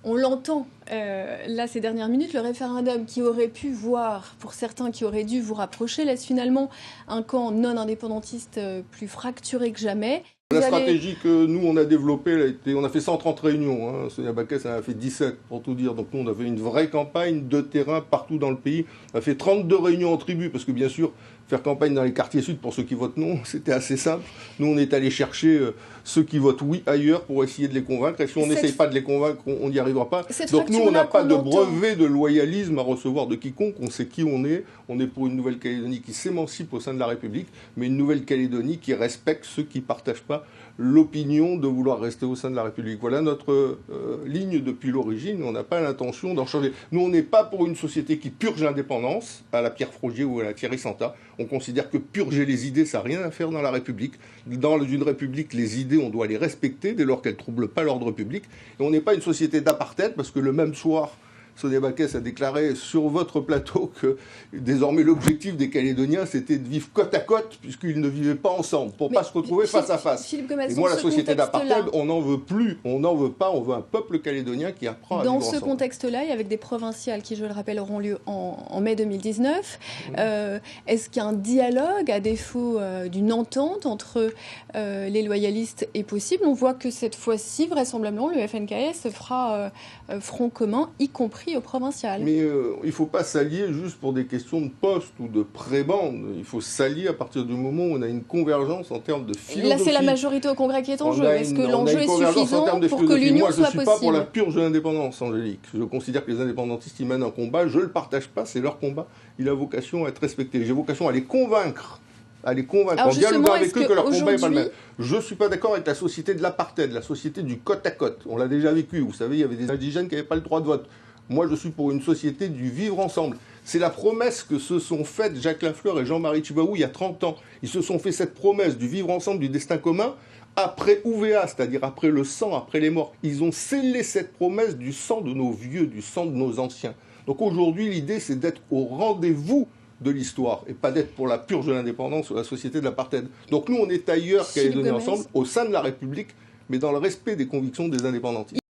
On l'entend là ces dernières minutes, le référendum qui aurait pu voir, pour certains qui auraient dû vous rapprocher, laisse finalement un camp non indépendantiste plus fracturé que jamais. La stratégie que nous on a développée, on a fait 130 réunions, hein. Sonia Backès en a fait 17 pour tout dire, donc nous on a fait une vraie campagne de terrain partout dans le pays, on a fait 32 réunions en tribu, parce que bien sûr faire campagne dans les quartiers sud pour ceux qui votent non, c'était assez simple. Nous on est allé chercher ceux qui votent oui ailleurs pour essayer de les convaincre, et si on n'essaye pas de les convaincre, on n'y arrivera pas. Donc nous on n'a pas de brevet de loyalisme à recevoir de quiconque, on sait qui on est pour une Nouvelle-Calédonie qui s'émancipe au sein de la République, mais une Nouvelle-Calédonie qui respecte ceux qui ne partagent pas l'opinion de vouloir rester au sein de la République. Voilà notre ligne depuis l'origine, on n'a pas l'intention d'en changer. Nous, on n'est pas pour une société qui purge l'indépendance, à la Pierre Frogier ou à la Thierry Santa. On considère que purger les idées, ça n'a rien à faire dans la République. Dans une République, les idées, on doit les respecter dès lors qu'elles ne troublent pas l'ordre public. Et on n'est pas une société d'apartheid, parce que le même soir, Sonia Backès a déclaré sur votre plateau que désormais l'objectif des Calédoniens c'était de vivre côte à côte puisqu'ils ne vivaient pas ensemble pour ne pas se retrouver face à face. Et moi la société d'apartheid on n'en veut plus, on n'en veut pas, on veut un peuple calédonien qui apprend à vivre ensemble. Dans ce contexte-là et avec des provinciales qui je le rappelle auront lieu en mai 2019, est-ce qu'il y a un dialogue à défaut d'une entente entre les loyalistes est possible? On voit que cette fois-ci vraisemblablement le FNKS fera front commun y compris au provincial. Mais il ne faut pas s'allier juste pour des questions de poste ou de prébande. Il faut s'allier à partir du moment où on a une convergence en termes de philosophie. Là, c'est la majorité au Congrès qui est en jeu. Est-ce que l'enjeu est suffisant pour que l'union soit possible? Moi, je ne suis pas pour la purge de l'indépendance, Angélique. Je considère que les indépendantistes y mènent un combat. Je ne le partage pas, c'est leur combat. Il a vocation à être respecté. J'ai vocation à les convaincre. En dialoguant avec eux que leur combat n'est pas le même. Je ne suis pas d'accord avec la société de l'apartheid, la société du côte à côte. On l'a déjà vécu. Vous savez, il y avait des indigènes qui n'avaient pas le droit de vote. Moi, je suis pour une société du vivre ensemble. C'est la promesse que se sont faites Jacques Lafleur et Jean-Marie Tjibaou il y a 30 ans. Ils se sont fait cette promesse du vivre ensemble, du destin commun, après UVA, c'est-à-dire après le sang, après les morts. Ils ont scellé cette promesse du sang de nos vieux, du sang de nos anciens. Donc aujourd'hui, l'idée, c'est d'être au rendez-vous de l'histoire et pas d'être pour la purge de l'indépendance ou la société de l'apartheid. Donc nous, on est ailleurs Calédonie ensemble, au sein de la République, mais dans le respect des convictions des indépendantistes.